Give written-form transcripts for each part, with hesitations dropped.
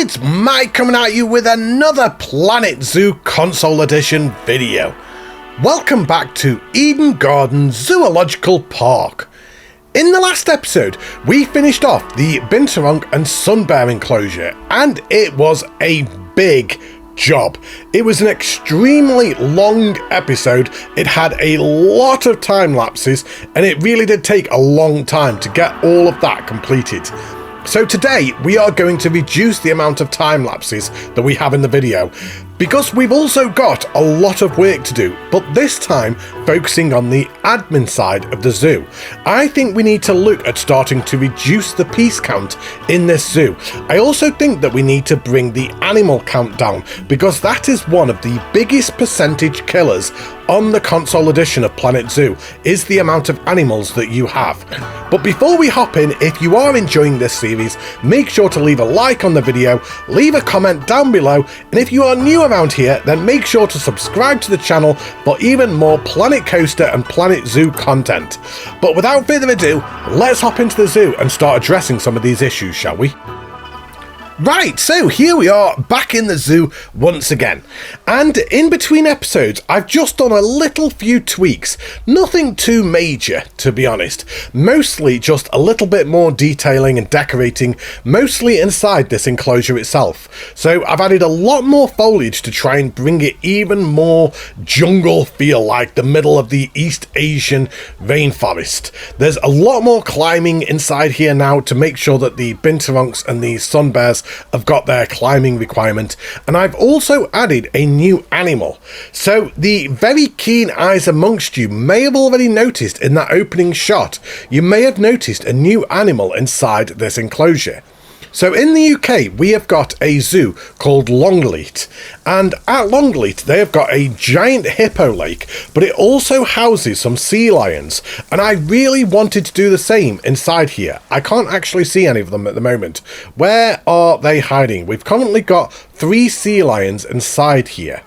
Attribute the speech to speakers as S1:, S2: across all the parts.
S1: it's Mike coming at you with another Planet Zoo Console Edition video. Welcome back to Eden Gardens Zoological Park. In the last episode, we finished off the Binturong and Sun Bear enclosure, and it was a big job. It was an extremely long episode. It had a lot of time lapses, and it really did take a long time to get all of that completed. So today we are going to reduce the amount of time lapses that we have in the video, because we've also got a lot of work to do, but this time focusing on the admin side of the zoo. I think we need to look at starting to reduce the piece count in this zoo. I also think that we need to bring the animal count down, because that is one of the biggest percentage killers on the console edition of Planet Zoo, is the amount of animals that you have. But before we hop in, if you are enjoying this series, make sure to leave a like on the video, leave a comment down below, and if you are new around here, then make sure to subscribe to the channel for even more Planet Coaster and Planet Zoo content. But without further ado, let's hop into the zoo and start addressing some of these issues, shall we? Right, so here we are back in the zoo once again, and in between episodes I've just done a little few tweaks, nothing too major to be honest, mostly just a little bit more detailing and decorating, mostly inside this enclosure itself. So I've added a lot more foliage to try and bring it even more jungle feel, like the middle of the East Asian rainforest. There's a lot more climbing inside here now to make sure that the Binturongs and the Sun Bears have got their climbing requirement, and I've also added a new animal. So the very keen eyes amongst you may have already noticed in that opening shot, you may have noticed a new animal inside this enclosure. So in the UK, we have got a zoo called Longleat, and at Longleat they have got a giant hippo lake, but it also houses some sea lions, and I really wanted to do the same inside here. I can't actually see any of them at the moment. Where are they hiding? We've currently got 3 sea lions inside here.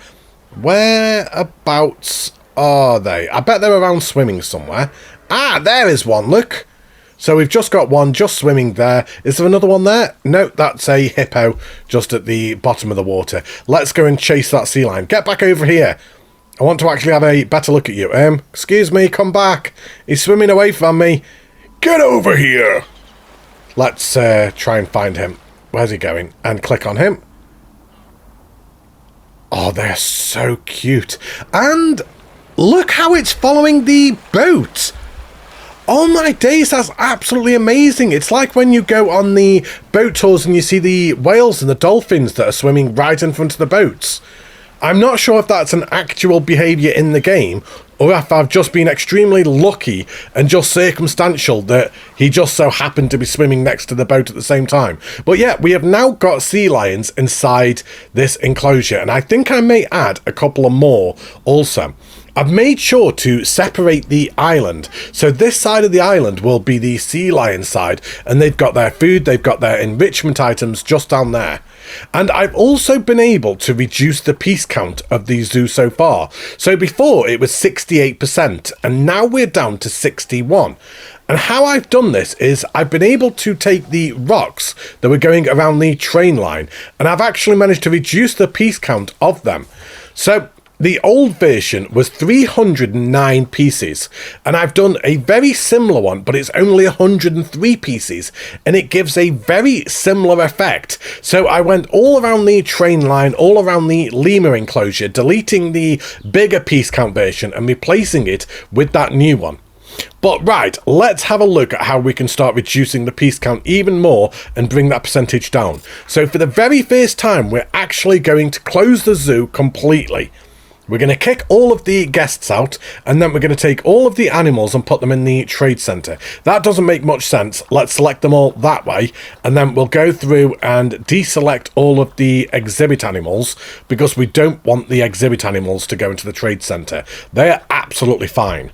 S1: Whereabouts are they? I bet they're around swimming somewhere. Ah, there is one, look. So we've just got one just swimming there. Is there another one there? No, that's a hippo just at the bottom of the water. Let's go and chase that sea lion. Get back over here. I want to actually have a better look at you. Excuse me, come back. He's swimming away from me. Get over here. Let's try and find him. Where's he going? And click on him. Oh, they're so cute. And look how it's following the boat. Oh my days, that's absolutely amazing. It's like when you go on the boat tours and you see the whales and the dolphins that are swimming right in front of the boats. I'm not sure if that's an actual behaviour in the game, or if I've just been extremely lucky and just circumstantial that he just so happened to be swimming next to the boat at the same time. But yeah, we have now got sea lions inside this enclosure, and I think I may add a couple of more also. I've made sure to separate the island, so this side of the island will be the sea lion side, and they've got their food, they've got their enrichment items just down there. And I've also been able to reduce the piece count of the zoo so far. So before it was 68%, and now we're down to 61. And how I've done this is I've been able to take the rocks that were going around the train line, and I've actually managed to reduce the piece count of them. So the old version was 309 pieces, and I've done a very similar one, but it's only 103 pieces, and it gives a very similar effect. So I went all around the train line, all around the lemur enclosure, deleting the bigger piece count version and replacing it with that new one. But right, let's have a look at how we can start reducing the piece count even more and bring that percentage down. So for the very first time, we're actually going to close the zoo completely. We're going to kick all of the guests out, and then we're going to take all of the animals and put them in the trade centre. That doesn't make much sense. Let's select them all that way, and then we'll go through and deselect all of the exhibit animals, because we don't want the exhibit animals to go into the trade centre. They're absolutely fine.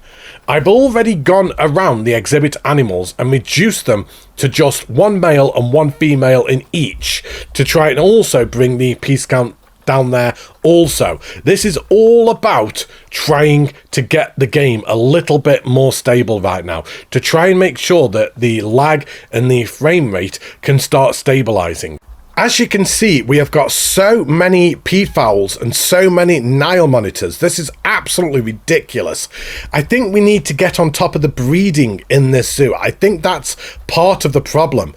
S1: I've already gone around the exhibit animals and reduced them to just 1 male and 1 female in each, to try and also bring the piece count down there also. This is all about trying to get the game a little bit more stable right now, to try and make sure that the lag and the frame rate can start stabilizing. As you can see, we have got so many peafowls and so many Nile monitors. This is absolutely ridiculous. I think we need to get on top of the breeding in this zoo. I think that's part of the problem.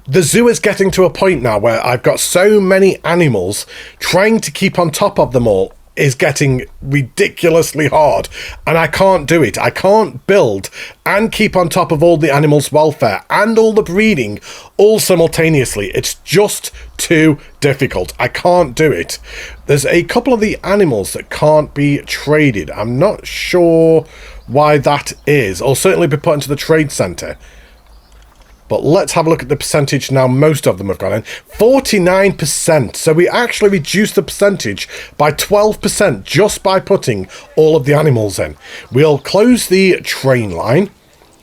S1: The zoo is getting to a point now where I've got so many animals, trying to keep on top of them all is getting ridiculously hard, and I can't do it. I can't build and keep on top of all the animals' welfare and all the breeding all simultaneously. It's just too difficult. I can't do it. There's a couple of the animals that can't be traded. I'm not sure why that is. I'll certainly be put into the trade centre. But let's have a look at the percentage now. Most of them have gone in. 49%. So we actually reduced the percentage by 12% just by putting all of the animals in. We'll close the train line.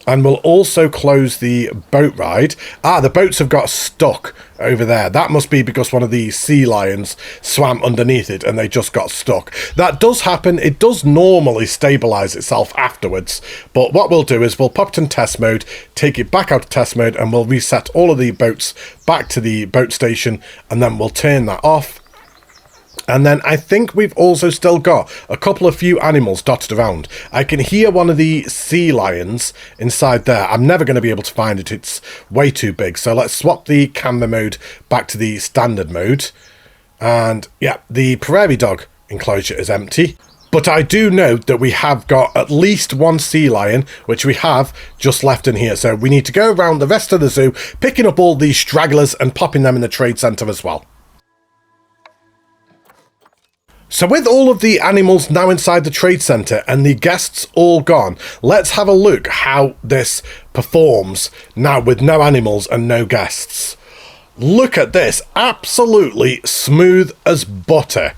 S1: And we'll also close the boat ride. The boats have got stuck over there. That must be because one of the sea lions swam underneath it and they just got stuck. That does happen. It does normally stabilise itself afterwards. But what we'll do is we'll pop it in test mode, take it back out of test mode, and we'll reset all of the boats back to the boat station, and then we'll turn that off. And then I think we've also still got a couple of few animals dotted around. I can hear one of the sea lions inside there. I'm never going to be able to find it. It's way too big. So let's swap the camera mode back to the standard mode. And yeah, the prairie dog enclosure is empty. But I do know that we have got at least one sea lion, which we have just left in here. So we need to go around the rest of the zoo, picking up all these stragglers and popping them in the trade centre as well. So with all of the animals now inside the trade centre and the guests all gone, let's have a look how this performs now with no animals and no guests. Look at this, absolutely smooth as butter.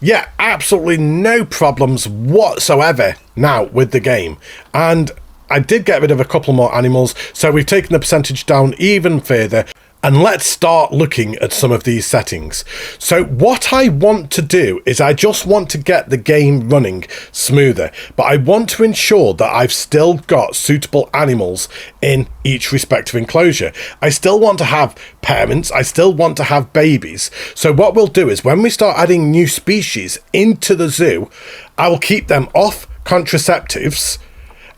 S1: Yeah, absolutely no problems whatsoever now with the game. And I did get rid of a couple more animals, so we've taken the percentage down even further. And let's start looking at some of these settings. So what I want to do is I just want to get the game running smoother, but I want to ensure that I've still got suitable animals in each respective enclosure. I still want to have parents, I still want to have babies. So what we'll do is when we start adding new species into the zoo, I will keep them off contraceptives.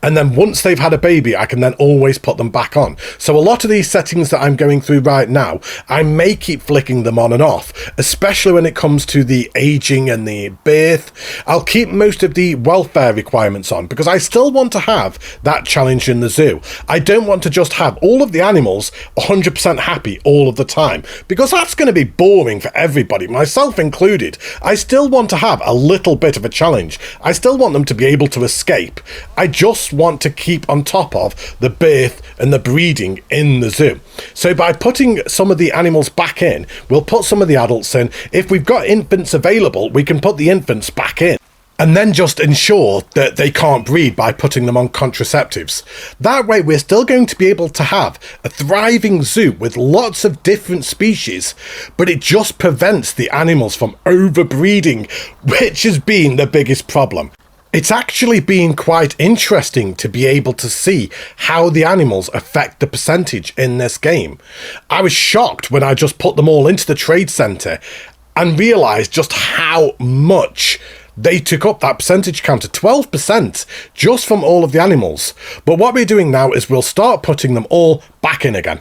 S1: And then once they've had a baby, I can then always put them back on. So a lot of these settings that I'm going through right now, I may keep flicking them on and off, especially when it comes to the aging and the birth. I'll keep most of the welfare requirements on because I still want to have that challenge in the zoo. I don't want to just have all of the animals 100% happy all of the time because that's going to be boring for everybody, myself included. I still want to have a little bit of a challenge. I still want them to be able to escape. I just want to keep on top of the birth and the breeding in the zoo. So by putting some of the animals back in, we'll put some of the adults in. If we've got infants available, we can put the infants back in. And then just ensure that they can't breed by putting them on contraceptives. That way we're still going to be able to have a thriving zoo with lots of different species, but it just prevents the animals from overbreeding, which has been the biggest problem. It's actually been quite interesting to be able to see how the animals affect the percentage in this game. I was shocked when I just put them all into the trade centre and realised just how much they took up that percentage counter, 12% just from all of the animals. But what we're doing now is we'll start putting them all back in again.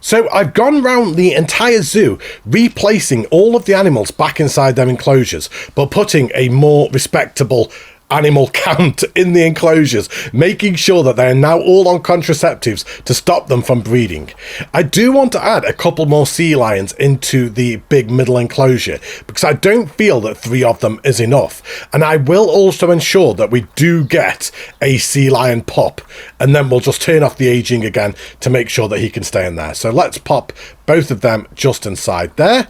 S1: So I've gone round the entire zoo, replacing all of the animals back inside their enclosures, but putting a more respectable animal count in the enclosures, making sure that they are now all on contraceptives to stop them from breeding. I do want to add a couple more sea lions into the big middle enclosure because I don't feel that 3 of them is enough, and I will also ensure that we do get a sea lion pup, and then we'll just turn off the aging again to make sure that he can stay in there. So let's pop both of them just inside there.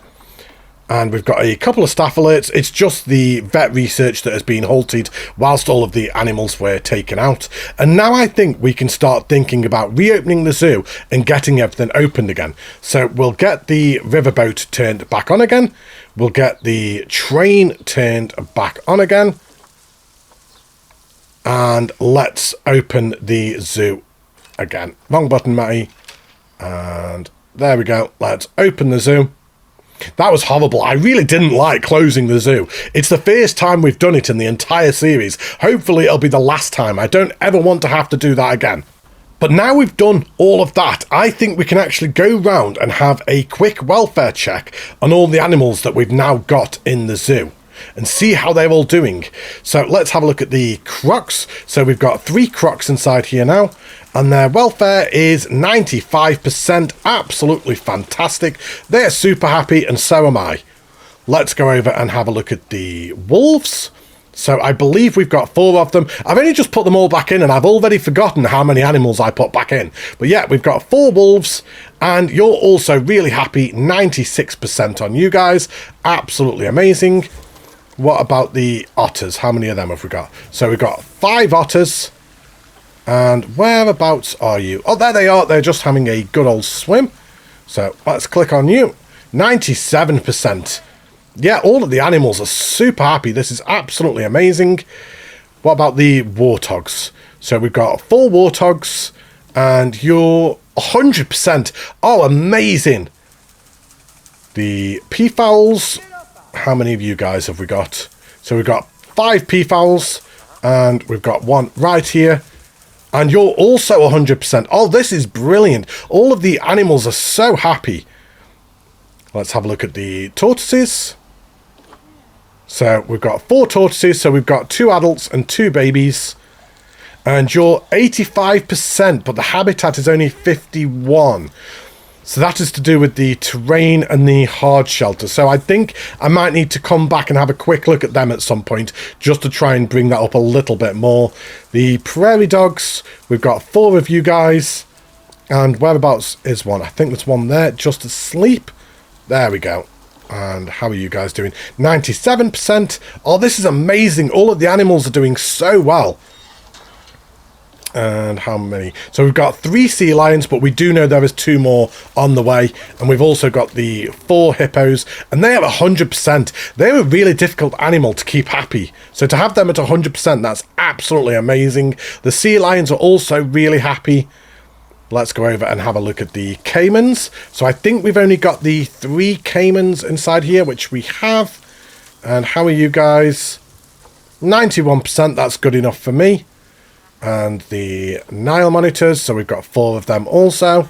S1: And we've got a couple of staff alerts. It's just the vet research that has been halted whilst all of the animals were taken out. And now I think we can start thinking about reopening the zoo and getting everything opened again. So we'll get the riverboat turned back on again. We'll get the train turned back on again. And let's open the zoo again. Wrong button, Matty. And there we go. Let's open the zoo. That was horrible. I really didn't like closing the zoo. It's the first time we've done it in the entire series. Hopefully it'll be the last time. I don't ever want to have to do that again. But now we've done all of that, I think we can actually go round and have a quick welfare check on all the animals that we've now got in the zoo and see how they're all doing. So let's have a look at the crocs. So we've got 3 crocs inside here now, and their welfare is 95%. Absolutely fantastic. They're super happy, and so am I. Let's go over and have a look at the wolves. So I believe we've got 4 of them. I've only just put them all back in, and I've already forgotten how many animals I put back in. But yeah, we've got 4 wolves, and you're also really happy. 96% on you guys. Absolutely amazing. What about the otters? How many of them have we got? So we've got 5 otters. And whereabouts are you? Oh, there they are. They're just having a good old swim. So let's click on you. 97%. Yeah, all of the animals are super happy. This is absolutely amazing. What about the warthogs? So we've got 4 warthogs, and you're 100%. Oh, amazing. The peafowls. How many of you guys have we got? So we've got 5 peafowls, and we've got 1 right here. And you're also 100%. Oh, this is brilliant. All of the animals are so happy. Let's have a look at the tortoises. So we've got 4 tortoises, so we've got 2 adults and 2 babies. And you're 85%, but the habitat is only 51. So that is to do with the terrain and the hard shelter. So I think I might need to come back and have a quick look at them at some point, just to try and bring that up a little bit more. The prairie dogs, we've got 4 of you guys. And whereabouts is one? I think there's one there, just asleep. There we go. And how are you guys doing? 97%. Oh, this is amazing. All of the animals are doing so well. And how many? So we've got 3 sea lions, but we do know there is 2 more on the way. And we've also got the 4 hippos, and they are 100%. They're a really difficult animal to keep happy. So to have them at 100%, that's absolutely amazing. The sea lions are also really happy. Let's go over and have a look at the caimans. So I think we've only got the 3 caimans inside here, which we have. And how are you guys? 91%, that's good enough for me. And the Nile monitors, so we've got 4 of them also.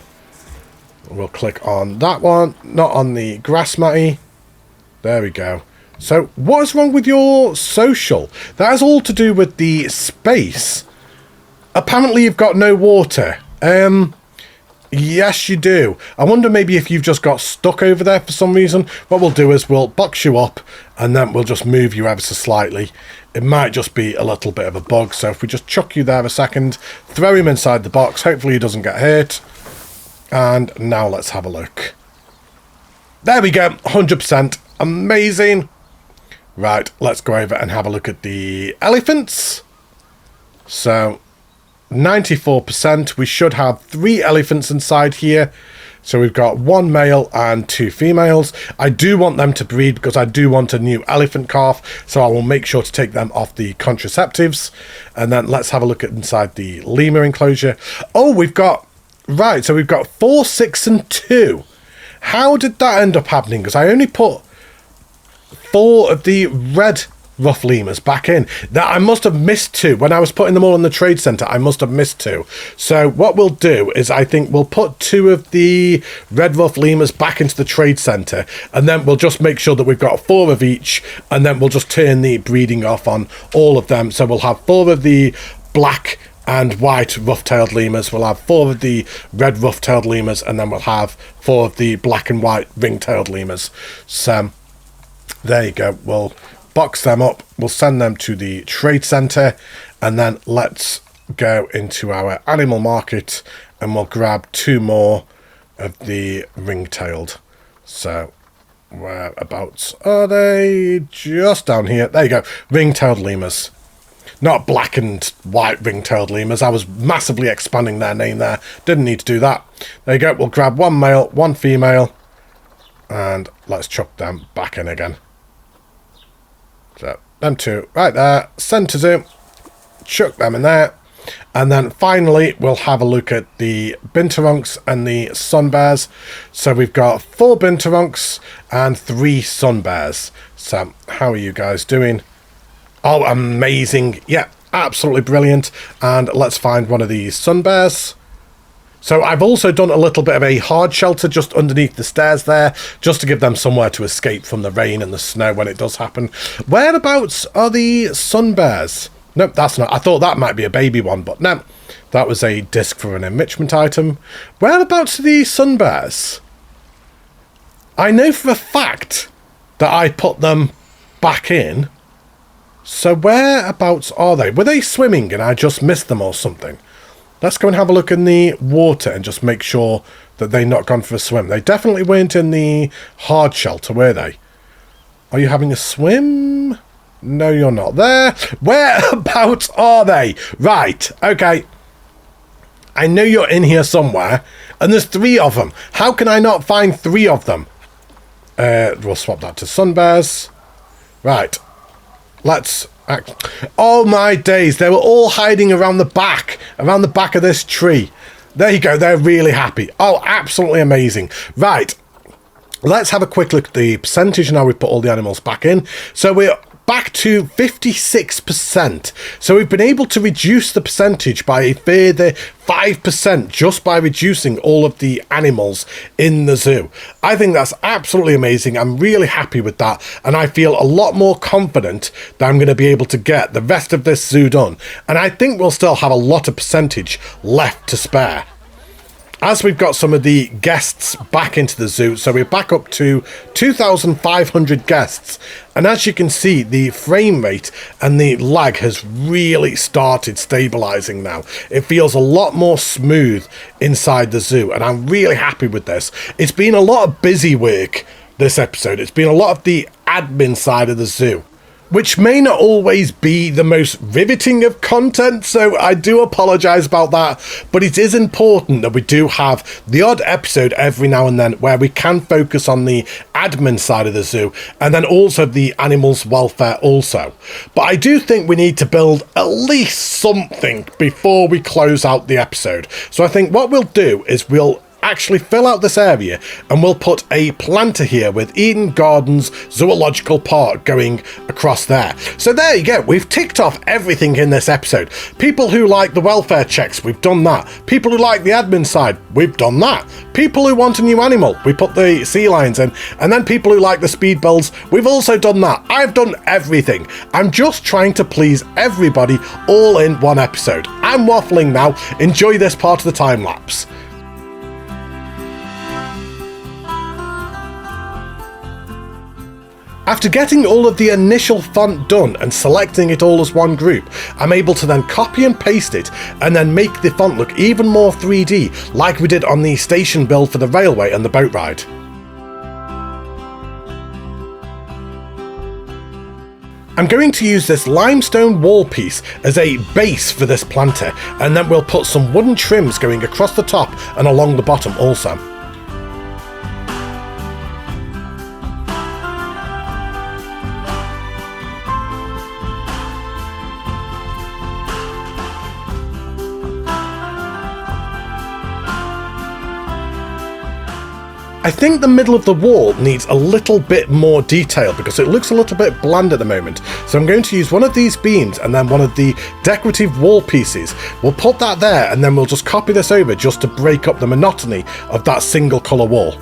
S1: We'll click on that one, not on the grass matty. There we go. So what is wrong with your social? That is all to do with the space. Apparently you've got no water. Yes, you do. I wonder maybe if you've just got stuck over there for some reason. What we'll do is we'll box you up, and then we'll just move you ever so slightly. It might just be a little bit of a bug. So if we just chuck you there a second, throw him inside the box. Hopefully he doesn't get hurt. And now let's have a look. There we go. 100%. Amazing. Right, let's go over and have a look at the elephants. So 94%. We should have 3 elephants inside here. So we've got 1 male and 2 females. I do want them to breed because I do want a new elephant calf. So I will make sure to take them off the contraceptives. And then let's have a look at inside the lemur enclosure. Oh, we've got... Right, so we've got 4, 6 and 2. How did that end up happening? Because I only put 4 of the red rough lemurs back in. That I must have missed 2 when I was putting them all in the trade centre. I must have missed 2. So what we'll do is I think we'll put 2 of the red rough lemurs back into the trade centre, and then we'll just make sure that we've got 4 of each, and then we'll just turn the breeding off on all of them. So we'll have 4 of the black and white rough-tailed lemurs, we'll have 4 of the red rough-tailed lemurs, and then we'll have 4 of the black and white ring-tailed lemurs. So there you go. We'll box them up, we'll send them to the trade centre, and then let's go into our animal market and we'll grab 2 more of the ring-tailed. So whereabouts are they? Just down here. There you go. Ring-tailed lemurs. Not black and white ring-tailed lemurs. I was massively expanding their name there. Didn't need to do that. There you go. We'll grab 1 male, 1 female, and let's chuck them back in again. So, them 2 right there. Send to zoo. Chuck them in there. And then finally, we'll have a look at the binturongs and the sun bears. So we've got 4 binturongs and 3 sun bears. So how are you guys doing? Oh, amazing. Yeah, absolutely brilliant. And let's find one of these sun bears. So I've also done a little bit of a hard shelter just underneath the stairs there, just to give them somewhere to escape from the rain and the snow when it does happen. Whereabouts are the sun bears? Nope, that's not. I thought that might be a baby one, but no. That was a disc for an enrichment item. Whereabouts are the sun bears? I know for a fact that I put them back in. So whereabouts are they? Were they swimming and I just missed them or something? Let's go and have a look in the water and just make sure that they've not gone for a swim. They definitely weren't in the hard shelter, were they? Are you having a swim? No, you're not there. Whereabouts are they? Right, okay. I know you're in here somewhere, and there's 3 of them. How can I not find 3 of them? We'll swap that to sun bears. Right. Let's... Oh my days, they were all hiding around the back of this tree. There you go, they're really happy. Oh, absolutely amazing. Right, let's have a quick look at the percentage now we've put all the animals back in. So we're back to 56%. So we've been able to reduce the percentage by a further 5% just by reducing all of the animals in the zoo. I think that's absolutely amazing. I'm really happy with that, and I feel a lot more confident that I'm going to be able to get the rest of this zoo done. And I think we'll still have a lot of percentage left to spare. As we've got some of the guests back into the zoo, so we're back up to 2,500 guests. And as you can see, the frame rate and the lag has really started stabilising now. It feels a lot more smooth inside the zoo, and I'm really happy with this. It's been a lot of busy work this episode. It's been a lot of the admin side of the zoo, which may not always be the most riveting of content, so I do apologise about that, but it is important that we do have the odd episode every now and then where we can focus on the admin side of the zoo, and then also the animals' welfare also. But I do think we need to build at least something before we close out the episode. So I think what we'll do is we'll actually fill out this area and we'll put a planter here with Eden Gardens Zoological Park going across there. So there you go, we've ticked off everything in this episode. People who like the welfare checks, we've done that. People who like the admin side, we've done that. People who want a new animal, we put the sea lions in. And then people who like the speed builds, we've also done that. I've done everything. I'm just trying to please everybody all in one episode. I'm waffling now. Enjoy this part of the time lapse. After getting all of the initial font done and selecting it all as one group, I'm able to then copy and paste it and then make the font look even more 3D like we did on the station build for the railway and the boat ride. I'm going to use this limestone wall piece as a base for this planter, and then we'll put some wooden trims going across the top and along the bottom also. I think the middle of the wall needs a little bit more detail because it looks a little bit bland at the moment. So I'm going to use one of these beams and then one of the decorative wall pieces. We'll put that there and then we'll just copy this over just to break up the monotony of that single colour wall.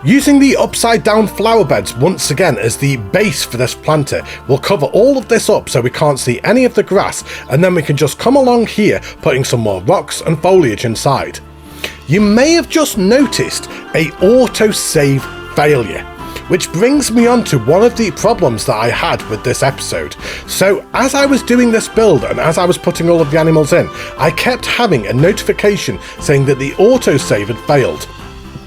S1: Using the upside down flower beds once again as the base for this planter, we'll cover all of this up so we can't see any of the grass, and then we can just come along here putting some more rocks and foliage inside. You may have just noticed a autosave failure, which brings me on to one of the problems that I had with this episode. So as I was doing this build and as I was putting all of the animals in, I kept having a notification saying that the autosave had failed.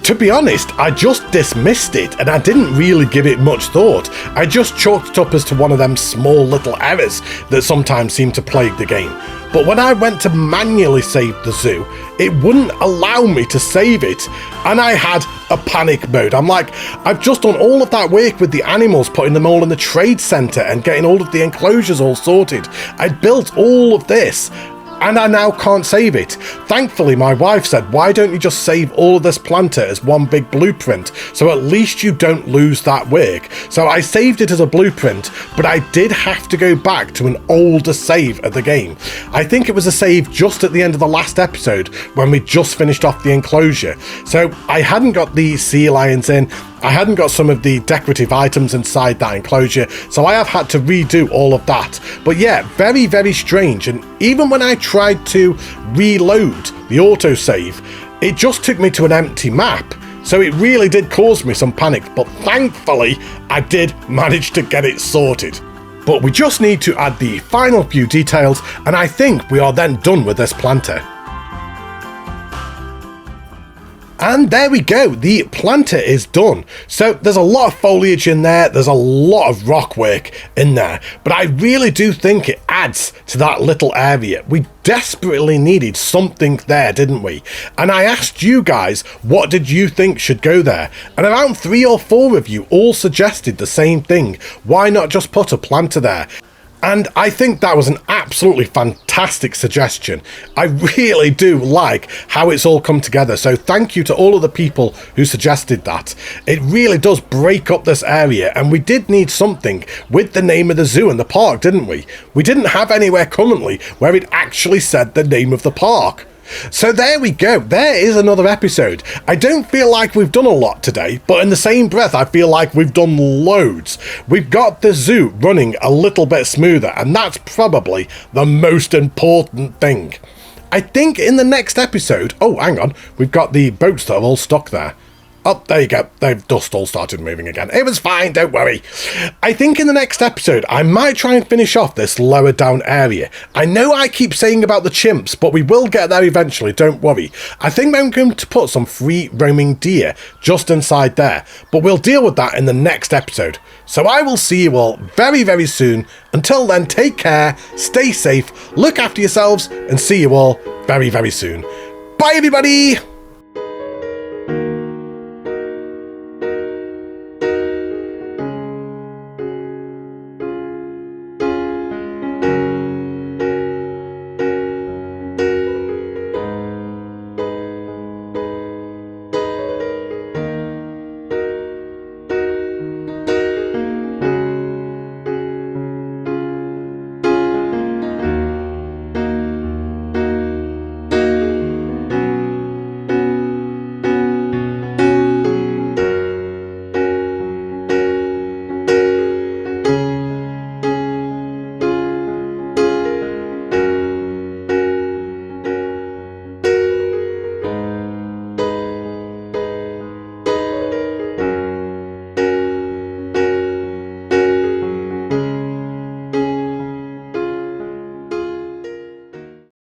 S1: To be honest, I just dismissed it and I didn't really give it much thought. I just chalked it up as to one of them small little errors that sometimes seem to plague the game. But when I went to manually save the zoo, it wouldn't allow me to save it, and I had a panic mode. I'm like, I've just done all of that work with the animals, putting them all in the trade centre and getting all of the enclosures all sorted. I built all of this, and I now can't save it. Thankfully, my wife said, why don't you just save all of this planter as one big blueprint, so at least you don't lose that work. So I saved it as a blueprint, but I did have to go back to an older save of the game. I think it was a save just at the end of the last episode when we just finished off the enclosure. So I hadn't got the sea lions in, I hadn't got some of the decorative items inside that enclosure, so I have had to redo all of that. But yeah, very, very strange. And even when I tried to reload the autosave, it just took me to an empty map. So it really did cause me some panic, but thankfully I did manage to get it sorted. But we just need to add the final few details, and I think we are then done with this planter. And there we go, the planter is done. So there's a lot of foliage in there, there's a lot of rock work in there, but I really do think it adds to that little area. We desperately needed something there, didn't we? And I asked you guys, what did you think should go there? And around 3 or 4 of you all suggested the same thing. Why not just put a planter there? And I think that was an absolutely fantastic suggestion. I really do like how it's all come together. So thank you to all of the people who suggested that. It really does break up this area, and we did need something with the name of the zoo and the park, didn't we? We didn't have anywhere currently where it actually said the name of the park. So there we go, there is another episode. I don't feel like we've done a lot today, but in the same breath I feel like we've done loads. We've got the zoo running a little bit smoother, and that's probably the most important thing. I think in the next episode, oh hang on, we've got the boats that are all stuck there. Oh, there you go. They've just all started moving again. It was fine, don't worry. I think in the next episode, I might try and finish off this lower down area. I know I keep saying about the chimps, but we will get there eventually, don't worry. I think I'm going to put some free roaming deer just inside there, but we'll deal with that in the next episode. So I will see you all very, very soon. Until then, take care, stay safe, look after yourselves, and see you all very, very soon. Bye, everybody!